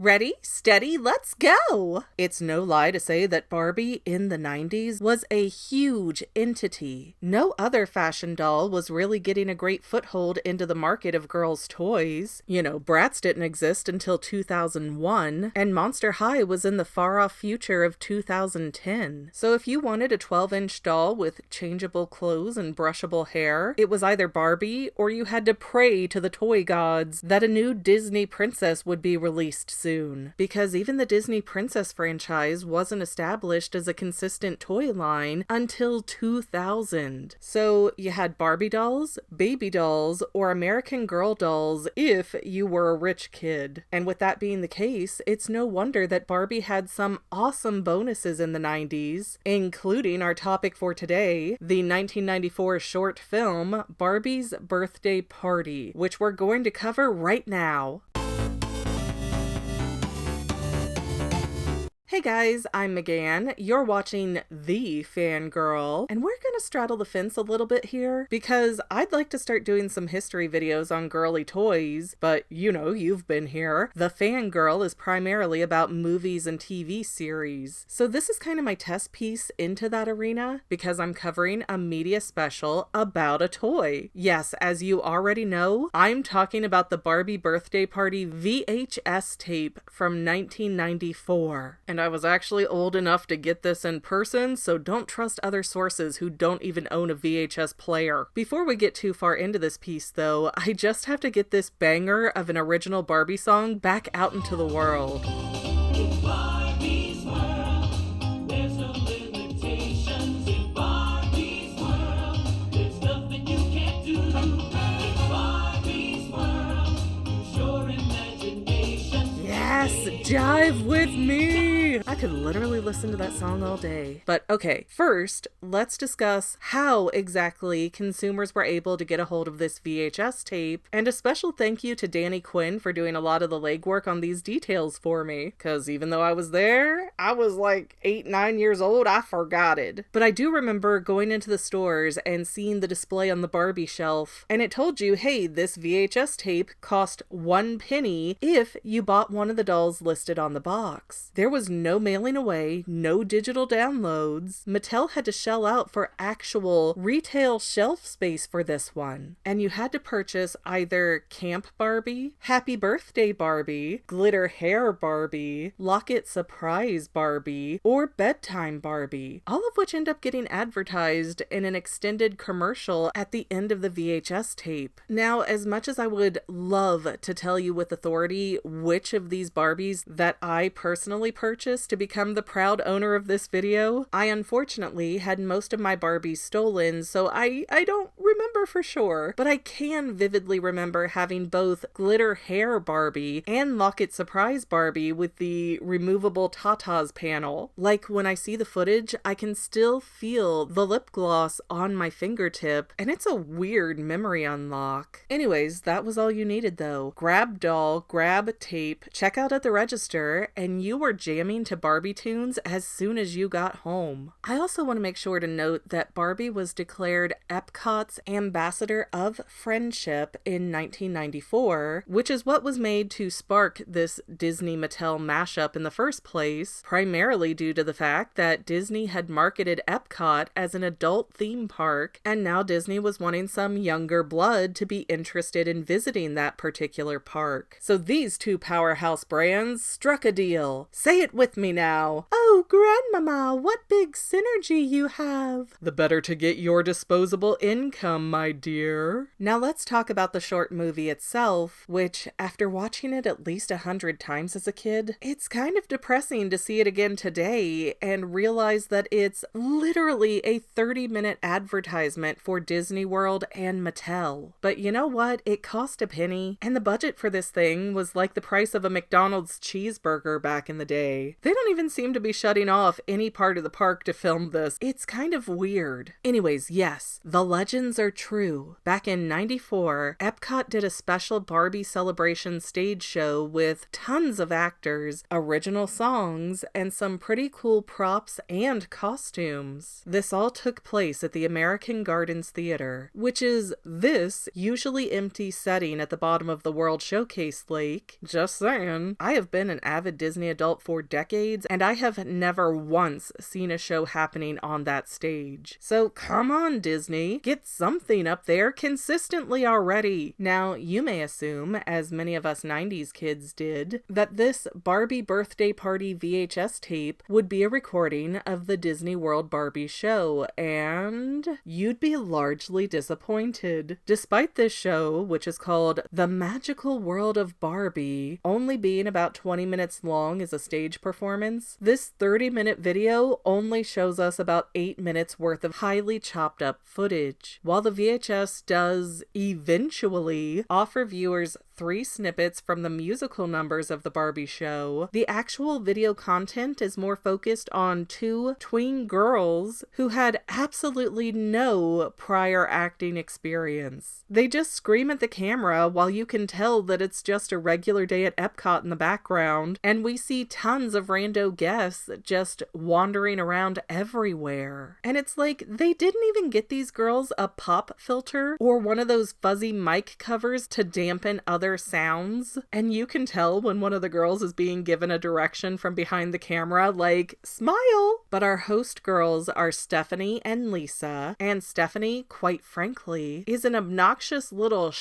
Ready, steady, let's go! It's no lie to say that Barbie in the 90s was a huge entity. No other fashion doll was really getting a great foothold into the market of girls' toys. You know, Bratz didn't exist until 2001, and Monster High was in the far-off future of 2010. So if you wanted a 12-inch doll with changeable clothes and brushable hair, it was either Barbie or you had to pray to the toy gods that a new Disney princess would be released soon. Because even the Disney Princess franchise wasn't established as a consistent toy line until 2000. So you had Barbie dolls, baby dolls, or American Girl dolls if you were a rich kid. And with that being the case, it's no wonder that Barbie had some awesome bonuses in the 90s, including our topic for today, the 1994 short film Barbie's Birthday Party, which we're going to cover right now. Hey guys, I'm Megan. You're watching The Fangirl, and we're gonna straddle the fence a little bit here because I'd like to start doing some history videos on girly toys, but you know, you've been here. The Fangirl is primarily about movies and TV series. So this is kind of my test piece into that arena because I'm covering a media special about a toy. Yes, as you already know, I'm talking about the Barbie Birthday Party VHS tape from 1994. And I was actually old enough to get this in person, so don't trust other sources who don't even own a VHS player. Before we get too far into this piece though, I just have to get this banger of an original Barbie song back out into the world. In Barbie's world, there's no limitations. In Barbie's world, there's nothing you can't do. In Barbie's world, use your imagination. Yes, jive with me! I could literally listen to that song all day. But okay, first, let's discuss how exactly consumers were able to get a hold of this VHS tape, and a special thank you to Danny Quinn for doing a lot of the legwork on these details for me, because even though I was there, I was like 8-9 years old, I forgot it. But I do remember going into the stores and seeing the display on the Barbie shelf, and it told you, hey, this VHS tape cost 1 penny if you bought one of the dolls listed on the box. There was no mailing away, no digital downloads. Mattel had to shell out for actual retail shelf space for this one. And you had to purchase either Camp Barbie, Happy Birthday Barbie, Glitter Hair Barbie, Locket Surprise Barbie, or Bedtime Barbie, all of which end up getting advertised in an extended commercial at the end of the VHS tape. Now, as much as I would love to tell you with authority which of these Barbies that I personally purchased to become the proud owner of this video, I unfortunately had most of my Barbies stolen, so I don't remember for sure, but I can vividly remember having both Glitter Hair Barbie and Locket Surprise Barbie with the removable tatas panel. Like, when I see the footage, I can still feel the lip gloss on my fingertip, and it's a weird memory unlock. Anyways, that was all you needed though. Grab doll, grab tape, check out at the register, and you were jamming to Barbie tunes as soon as you got home. I also want to make sure to note that Barbie was declared Epcot's Ambassador of Friendship in 1994, which is what was made to spark this Disney-Mattel mashup in the first place, primarily due to the fact that Disney had marketed Epcot as an adult theme park, and now Disney was wanting some younger blood to be interested in visiting that particular park. So these two powerhouse brands struck a deal. Say it with me now. Oh, Grandmama, what big synergy you have. The better to get your disposable income, my dear. Now let's talk about the short movie itself, which, after watching it at least 100 times as a kid, it's kind of depressing to see it again today and realize that it's literally a 30-minute advertisement for Disney World and Mattel. But you know what? It cost a penny, and the budget for this thing was like the price of a McDonald's cheeseburger back in the day. They don't even seem to be shutting off any part of the park to film this. It's kind of weird. Anyways, yes, the legends are true. Back in '94, Epcot did a special Barbie celebration stage show with tons of actors, original songs, and some pretty cool props and costumes. This all took place at the American Gardens Theater, which is this usually empty setting at the bottom of the World Showcase Lake. Just saying. I have been an avid Disney adult for decades, and I have never once seen a show happening on that stage. So come on, Disney, get something up there consistently already. Now, you may assume, as many of us 90s kids did, that this Barbie birthday party VHS tape would be a recording of the Disney World Barbie show, and you'd be largely disappointed. Despite this show, which is called The Magical World of Barbie, only being about 20 minutes long as a stage performance, this 30-minute video only shows us about 8 minutes worth of highly chopped up footage. While the VHS does eventually offer viewers 3 snippets from the musical numbers of the Barbie show, the actual video content is more focused on 2 tween girls who had absolutely no prior acting experience. They just scream at the camera while you can tell that it's just a regular day at Epcot in the background, and we see tons of rando guests just wandering around everywhere. And it's like, they didn't even get these girls a pop filter or one of those fuzzy mic covers to dampen other sounds, and you can tell when one of the girls is being given a direction from behind the camera, like, smile! But our host girls are Stephanie and Lisa, and Stephanie, quite frankly, is an obnoxious little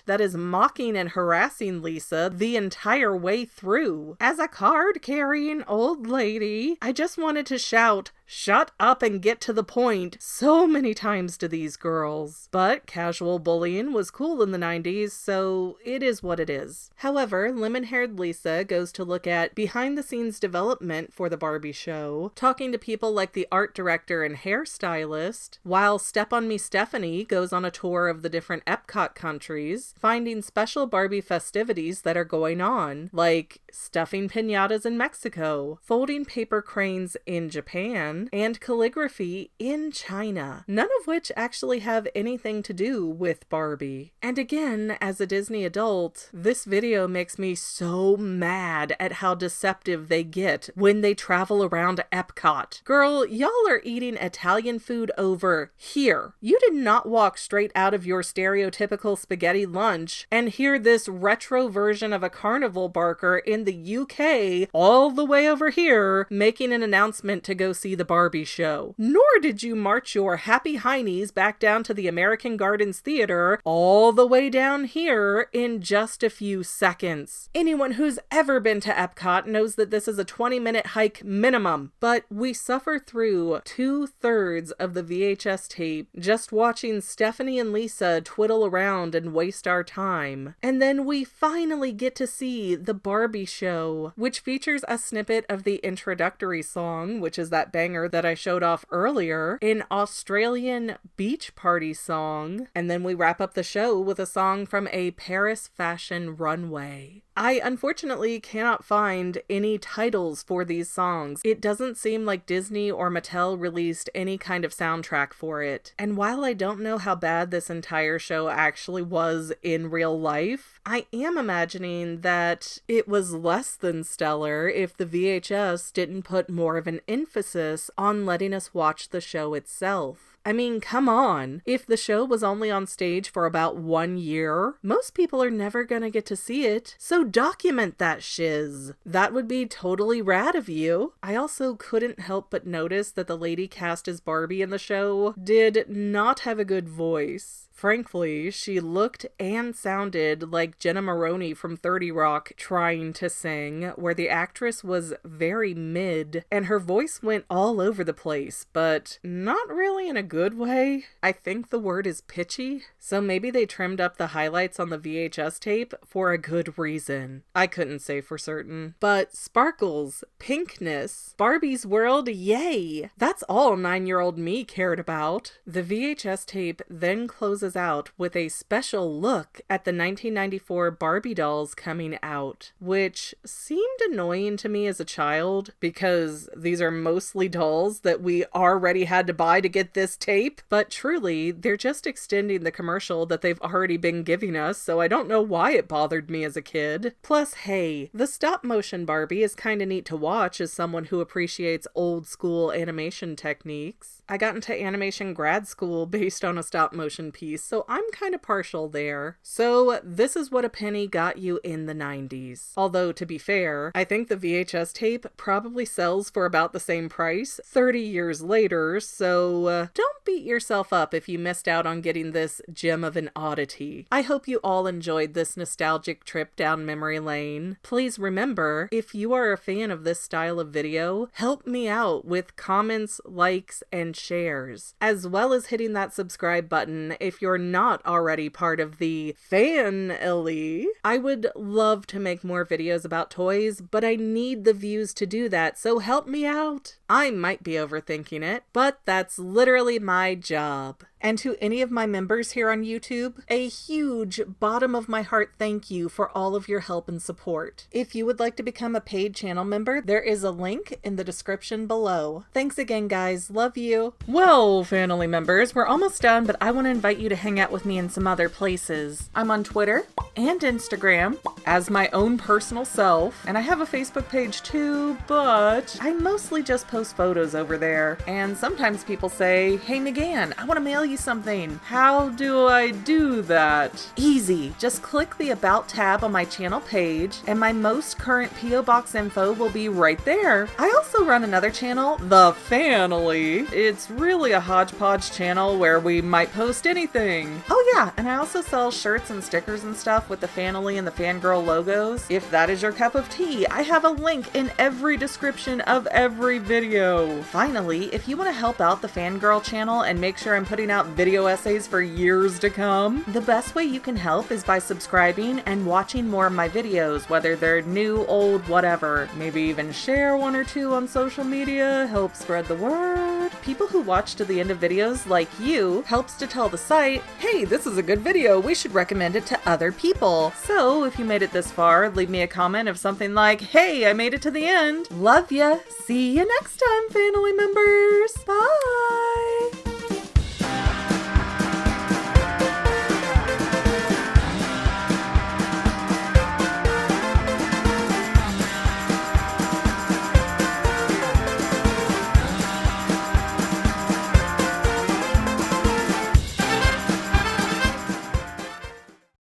that is mocking and harassing Lisa the entire way through. As a card-carrying old lady, I just wanted to shout, "Shut up and get to the point," so many times to these girls. But casual bullying was cool in the 90s, so it is what it is. However, lemon-haired Lisa goes to look at behind-the-scenes development for the Barbie show, talking to people like the art director and hairstylist, while Step on Me Stephanie goes on a tour of the different Epcot countries, finding special Barbie festivities that are going on, like stuffing piñatas in Mexico, folding paper cranes in Japan, and calligraphy in China, none of which actually have anything to do with Barbie. And again, as a Disney adult, this video makes me so mad at how deceptive they get when they travel around Epcot. Girl, y'all are eating Italian food over here. You did not walk straight out of your stereotypical spaghetti lunch and hear this retro version of a carnival barker in the UK all the way over here making an announcement to go see the Barbie show. Nor did you march your happy heinies back down to the American Gardens Theater all the way down here in just a few seconds. Anyone who's ever been to Epcot knows that this is a 20-minute hike minimum, but we suffer through 2/3 of the VHS tape just watching Stephanie and Lisa twiddle around and waste our time. And then we finally get to see the Barbie show, which features a snippet of the introductory song, which is that banger that I showed off earlier, an Australian beach party song, and then we wrap up the show with a song from a Paris fashion runway. I unfortunately cannot find any titles for these songs. It doesn't seem like Disney or Mattel released any kind of soundtrack for it. And while I don't know how bad this entire show actually was in real life, I am imagining that it was less than stellar if the VHS didn't put more of an emphasis on letting us watch the show itself. I mean, come on. If the show was only on stage for about 1 year, most people are never gonna get to see it, so document that shiz. That would be totally rad of you. I also couldn't help but notice that the lady cast as Barbie in the show did not have a good voice. Frankly, she looked and sounded like Jenna Maroney from 30 Rock trying to sing, where the actress was very mid, and her voice went all over the place, but not really in a good way. I think the word is pitchy, so maybe they trimmed up the highlights on the VHS tape for a good reason. I couldn't say for certain. But sparkles, pinkness, Barbie's world, yay! That's all 9-year-old me cared about. The VHS tape then closes out with a special look at the 1994 Barbie dolls coming out, which seemed annoying to me as a child because these are mostly dolls that we already had to buy to get this tape, but truly, they're just extending the commercial that they've already been giving us, so I don't know why it bothered me as a kid. Plus, hey, the stop-motion Barbie is kinda neat to watch as someone who appreciates old-school animation techniques. I got into animation grad school based on a stop-motion piece 80s, so I'm kind of partial there. So this is what a penny got you in the 90s. Although, to be fair, I think the VHS tape probably sells for about the same price 30 years later, so don't beat yourself up if you missed out on getting this gem of an oddity. I hope you all enjoyed this nostalgic trip down memory lane. Please remember, if you are a fan of this style of video, help me out with comments, likes, and shares, as well as hitting that subscribe button if you're not already part of the Fan-Ellie. I would love to make more videos about toys, but I need the views to do that, so help me out. I might be overthinking it, but that's literally my job. And to any of my members here on YouTube, a huge bottom of my heart thank you for all of your help and support. If you would like to become a paid channel member, there is a link in the description below. Thanks again, guys. Love you. Well, family members, we're almost done, but I want to invite you to hang out with me in some other places. I'm on Twitter and Instagram as my own personal self, and I have a Facebook page too, but I mostly just post photos over there. And sometimes people say, "Hey McGann, I want to mail you something." How do I do that? Easy. Just click the About tab on my channel page, and my most current P.O. Box info will be right there. I also run another channel, The Fan-Ellie. It's really a hodgepodge channel where we might post anything. Oh yeah, and I also sell shirts and stickers and stuff with the Fan-Ellie and the Fangirl logos. If that is your cup of tea, I have a link in every description of every video. Finally, if you want to help out the Fangirl channel and make sure I'm putting out video essays for years to come, the best way you can help is by subscribing and watching more of my videos, whether they're new, old, whatever. Maybe even share one or two on social media, help spread the word. People who watch to the end of videos like you helps to tell the site, hey, this is a good video, we should recommend it to other people. So if you made it this far, leave me a comment of something like, hey, I made it to the end. Love ya. See you next time, family members. Bye.